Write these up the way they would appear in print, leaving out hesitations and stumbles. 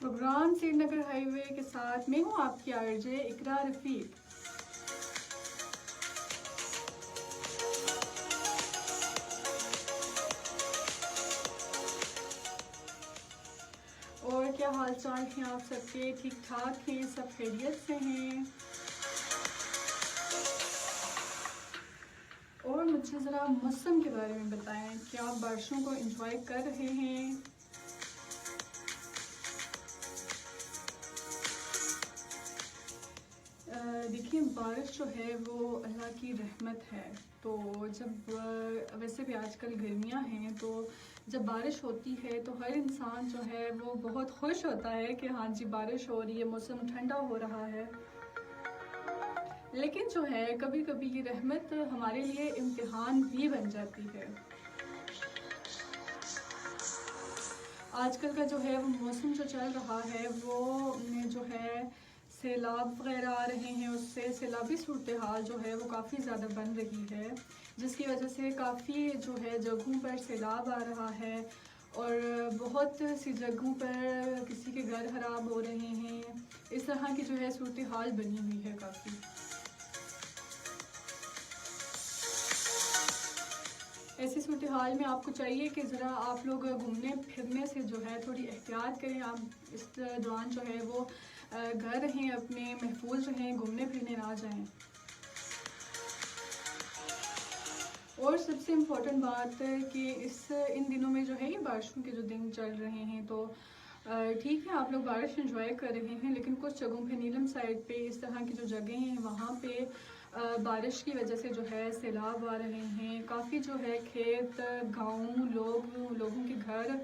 Programme Srinagar highway के साथ मैं हूँ आपकी आरजे इकरा रफीक। और क्या हाल चाल हैं आप सबके? ठीक ठाक हैं? सब खैरियत से हैं? और मुझे ज़रा मौसम के बारे में बताएं कि आप बारिशों को एंजॉय कर रहे हैं? देखिए, बारिश जो है वो अल्लाह की रहमत है। तो जब वैसे भी आजकल गर्मियां हैं, तो जब बारिश होती है तो हर इंसान जो है वो बहुत खुश होता है कि हाँ जी बारिश हो रही है, मौसम ठंडा हो रहा है। लेकिन जो है कभी कभी ये रहमत हमारे लिए इम्तिहान भी बन जाती है। आजकल का जो है वो मौसम जो चल रहा है वो जो है सैलाब वगैरह आ रहे हैं, उससे सैलाबी सूरत हाल जो है वो काफ़ी ज़्यादा बन रही है, जिसकी वजह से काफ़ी जो है जगहों पर सैलाब आ रहा है और बहुत सी जगहों पर किसी के घर खराब हो रहे हैं। इस तरह की जो है सूरत हाल बनी हुई है काफ़ी। ऐसी सूरत हाल में आपको चाहिए कि ज़रा आप लोग घूमने फिरने से जो है थोड़ी एहतियात करें। आप इस दौरान जो है वो घर रहें, अपने महफूज रहें, घूमने फिरने ना जाएं। और सबसे इम्पोर्टेंट बात है कि इन दिनों में जो है ये बारिशों के जो दिन चल रहे हैं, तो ठीक है आप लोग बारिश एंजॉय कर रहे हैं, लेकिन कुछ जगहों पे नीलम साइड पे इस तरह की जो जगह हैं वहाँ पे बारिश की वजह से जो है सैलाब आ रहे हैं। काफ़ी जो है खेत, गाँव, लोगों के घर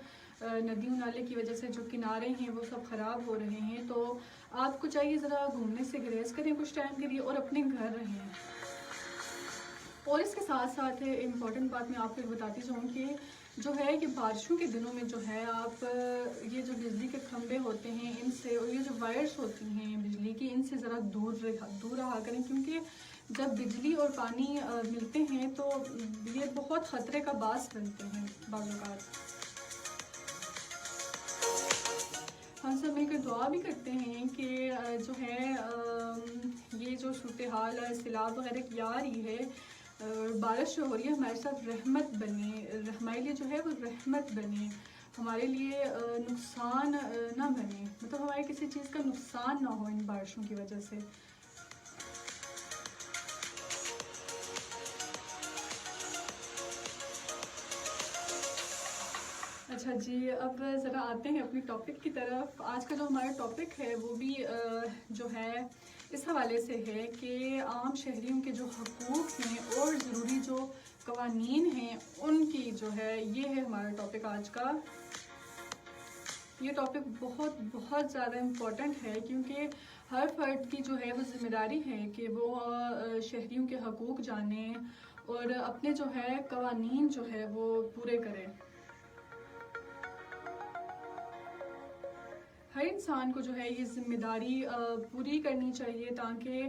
नदी नाले की वजह से जो किनारे हैं वो सब ख़राब हो रहे हैं। तो आपको चाहिए ज़रा घूमने से गुरेज करें कुछ टाइम के लिए और अपने घर रहें। और इसके साथ साथ इम्पॉर्टेंट बात मैं आपको बताती जाऊँ कि जो है कि बारिशों के दिनों में जो है आप ये जो बिजली के खंभे होते हैं इनसे, और ये जो वायर्स होती हैं बिजली की, इनसे ज़रा दूर रहा करें, क्योंकि जब बिजली और पानी मिलते हैं तो ये बहुत ख़तरे का बास बनते हैं बाज़ औक़ात। हम सब मिलकर दुआ भी करते हैं कि जो है ये जो सूरत हाल है सैलाब वगैरह की आ रही है, बारिश जो हो रही है हमारे साथ रहमत बने, हमारे लिए जो है वो रहमत बने, हमारे लिए नुकसान ना बने, मतलब हमारे किसी चीज़ का नुकसान ना हो इन बारिशों की वजह से। अच्छा जी, अब ज़रा आते हैं अपनी टॉपिक की तरफ। आज का जो हमारा टॉपिक है वो भी जो है इस हवाले से है कि आम शहरियों के जो हकूक़ हैं और ज़रूरी जो कवानीन हैं उनकी जो है, ये है हमारा टॉपिक आज का। ये टॉपिक बहुत ज़्यादा इम्पोर्टेंट है, क्योंकि हर फर्द की जो है वो ज़िम्मेदारी है कि वो शहरियों के हकूक़ जाने और अपने जो है कवानीन जो है वो पूरे करें। हर इंसान को जो है ये ज़िम्मेदारी पूरी करनी चाहिए, ताकि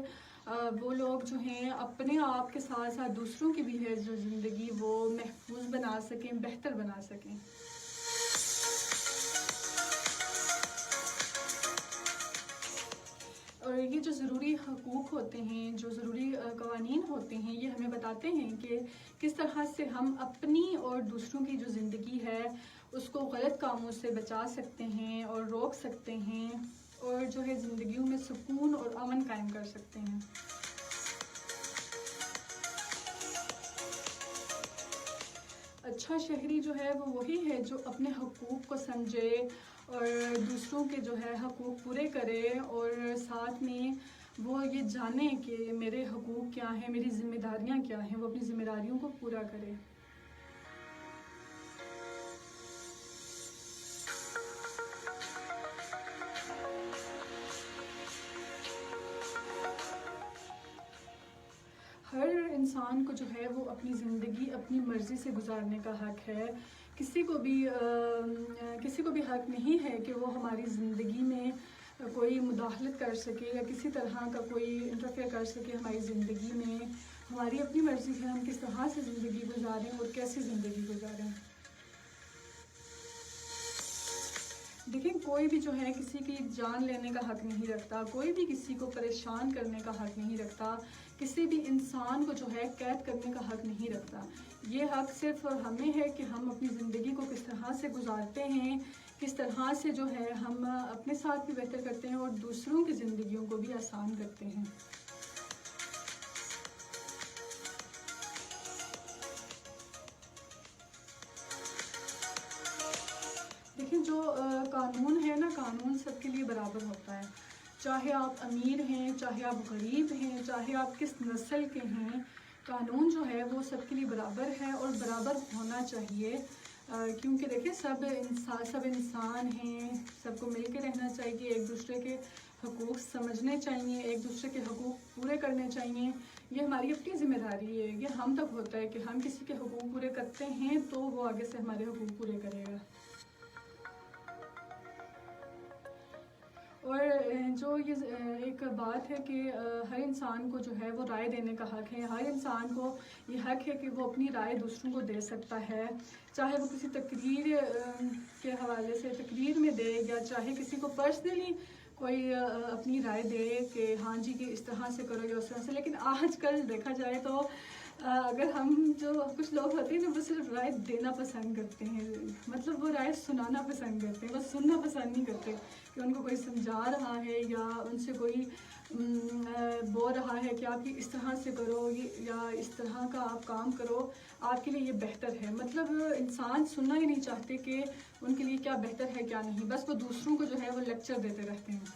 वो लोग जो हैं अपने आप के साथ साथ दूसरों की भी है जो ज़िंदगी वो महफूज बना सकें, बेहतर बना सकें। और ये जो ज़रूरी हकूक़ होते हैं, जो ज़रूरी कवानीन होते हैं, ये हमें बताते हैं कि किस तरह से हम अपनी और दूसरों की जो ज़िंदगी है उसको गलत कामों से बचा सकते हैं और रोक सकते हैं, और जो है ज़िंदगियों में सुकून और अमन कायम कर सकते हैं। अच्छा शहरी जो है वो वही है जो अपने हकूक़ को समझे और दूसरों के जो है हकूक़ पूरे करे, और साथ में वो ये जाने कि मेरे हकूक़ क्या हैं, मेरी ज़िम्मेदारियाँ क्या हैं, वो अपनी ज़िम्मेदारियों को पूरा करे। हर इंसान को जो है वो अपनी ज़िंदगी अपनी मर्ज़ी से गुजारने का हक़ है। किसी को भी हक़ नहीं है कि वो हमारी ज़िंदगी में कोई मुदाखलत कर सके या किसी तरह का कोई इंटरफेयर कर सके हमारी ज़िंदगी में। हमारी अपनी मर्ज़ी है हम किस तरह से ज़िंदगी गुजारें और कैसी ज़िंदगी गुजारें। देखें, कोई भी जो है किसी की जान लेने का हक नहीं रखता, कोई भी किसी को परेशान करने का हक नहीं रखता, किसी भी इंसान को जो है कैद करने का हक नहीं रखता। ये हक सिर्फ हमें है कि हम अपनी ज़िंदगी को किस तरह से गुजारते हैं, किस तरह से जो है हम अपने साथ भी बेहतर करते हैं और दूसरों की ज़िंदगियों को भी आसान करते हैं। देखिए, जो कानून है ना, कानून सबके लिए बराबर होता है। चाहे आप अमीर हैं, चाहे आप गरीब हैं, चाहे आप किस नस्ल के हैं, कानून जो है वो सबके लिए बराबर है और बराबर होना चाहिए। क्योंकि देखिए, सब इंसान हैं, सबको मिल के रहना चाहिए, एक दूसरे के हकूक़ समझने चाहिए, एक दूसरे के हकूक़ पूरे करने चाहिए। ये हमारी अपनी ज़िम्मेदारी है। ये हम तक होता है कि हम किसी के हकूक़ पूरे करते हैं तो वो आगे से हमारे हकूक़ पूरे करेगा। और जो ये एक बात है कि हर इंसान को जो है वो राय देने का हक है। हर इंसान को ये हक है कि वो अपनी राय दूसरों को दे सकता है, चाहे वो किसी तकरीर के हवाले से तकरीर में दे, या चाहे किसी को पर्सनली कोई अपनी राय दे कि हाँ जी कि इस तरह से करो या उस तरह से। लेकिन आजकल देखा जाए तो अगर हम जो कुछ लोग होते हैं ना, वो सिर्फ राय देना पसंद करते हैं, मतलब वो राय सुनाना पसंद करते हैं, बस सुनना पसंद नहीं करते कि उनको कोई समझा रहा है या उनसे कोई बोल रहा है कि आप ये इस तरह से करो, ये या इस तरह का आप काम करो, आपके लिए ये बेहतर है। मतलब इंसान सुनना ही नहीं चाहते कि उनके लिए क्या बेहतर है क्या नहीं, बस वो दूसरों को जो है वो लेक्चर देते रहते हैं।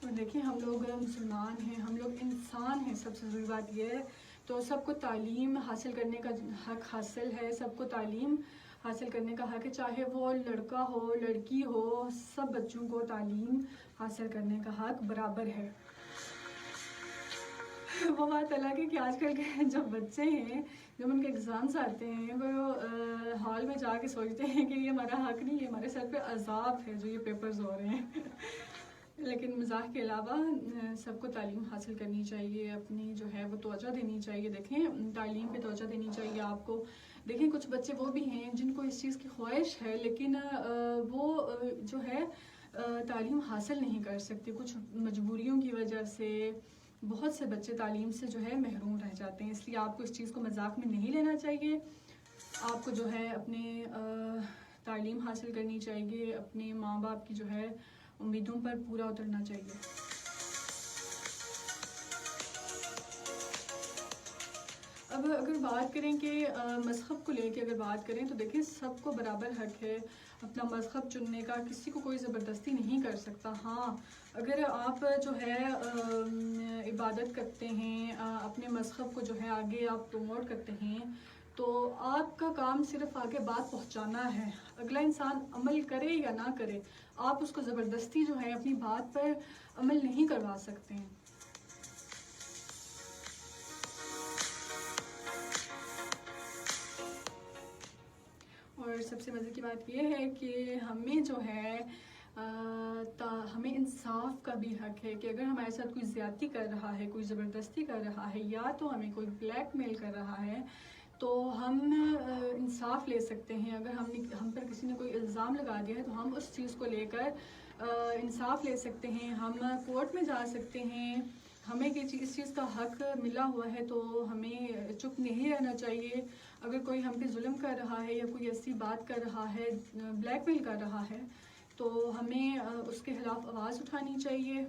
और देखिए, हम लोग मुसलमान हैं, हम लोग इंसान हैं, सबसे ज़रूरी बात यह है। तो सबको तालीम हासिल करने का हक हासिल है, सबको तालीम हासिल करने का हक है, चाहे वो लड़का हो लड़की हो, सब बच्चों को तालीम हासिल करने का हक बराबर है। वो बात अलग है कि आजकल के जो बच्चे हैं, जब उनके एग्ज़ाम्स आते हैं, वो हॉल में जाके सोचते हैं कि ये हमारा हक नहीं है, हमारे सर पे अज़ाब है जो ये पेपर्स हो रहे हैं। लेकिन मज़ाक के अलावा सबको तालीम हासिल करनी चाहिए, अपनी जो है वो तवज्जो देनी चाहिए। देखें, तालीम पे तवज्जो देनी चाहिए आपको। देखें, कुछ बच्चे वो भी हैं जिनको इस चीज़ की ख्वाहिश है, लेकिन वो जो है तालीम हासिल नहीं कर सकते, कुछ मजबूरियों की वजह से बहुत से बच्चे तालीम से जो है महरूम रह जाते हैं। इसलिए आपको इस चीज़ को मजाक में नहीं लेना चाहिए। आपको जो है अपने तालीम हासिल करनी चाहिए, अपने माँ बाप की जो है उम्मीदों पर पूरा उतरना चाहिए। अब अगर बात करें कि मज़हब को लेके अगर बात करें तो देखिए, सबको बराबर हक है अपना मज़हब चुनने का, किसी को कोई ज़बरदस्ती नहीं कर सकता। हाँ, अगर आप जो है इबादत करते हैं, अपने मज़हब को जो है आगे आप प्रमोट करते हैं, तो आपका काम सिर्फ आगे बात पहुंचाना है। अगला इंसान अमल करे या ना करे, आप उसको ज़बरदस्ती जो है अपनी बात पर अमल नहीं करवा सकते हैं। और सबसे मज़े की बात यह है कि हमें जो है हमें इंसाफ का भी हक है कि अगर हमारे साथ कोई ज़्यादती कर रहा है, कोई ज़बरदस्ती कर रहा है, या तो हमें कोई ब्लैकमेल कर रहा है, तो हम इंसाफ ले सकते हैं। अगर हम पर किसी ने कोई इल्ज़ाम लगा दिया है तो हम उस चीज़ को लेकर इंसाफ ले सकते हैं, हम कोर्ट में जा सकते हैं। हमें इस चीज़ का हक मिला हुआ है तो हमें चुप नहीं रहना चाहिए। अगर कोई हम पे जुल्म कर रहा है या कोई ऐसी बात कर रहा है, ब्लैकमेल कर रहा है, तो हमें उसके खिलाफ आवाज़ उठानी चाहिए।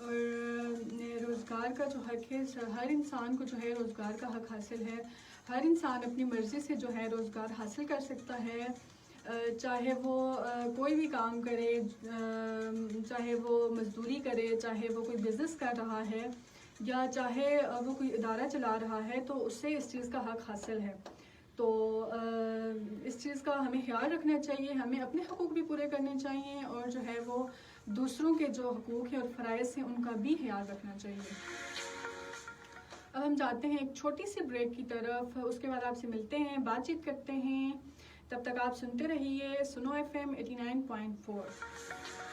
और रोज़गार का जो हक है, हर इंसान को जो है रोज़गार का हक हासिल है। हर इंसान अपनी मर्ज़ी से जो है रोज़गार हासिल कर सकता है, चाहे वो कोई भी काम करे, चाहे वो मज़दूरी करे, चाहे वो कोई बिज़नेस कर रहा है, या चाहे वो कोई इदारा चला रहा है, तो उससे इस चीज़ का हक हासिल है। तो इस चीज़ का हमें ख्याल रखना चाहिए, हमें अपने हकूक़ भी पूरे करने चाहिए, और जो है वो दूसरों के जो हकूक़ हैं और फ़राइज़ हैं उनका भी ख्याल रखना चाहिए। अब हम जाते हैं एक छोटी सी ब्रेक की तरफ, उसके बाद आपसे मिलते हैं, बातचीत करते हैं। तब तक आप सुनते रहिए सुनो FM 89.4।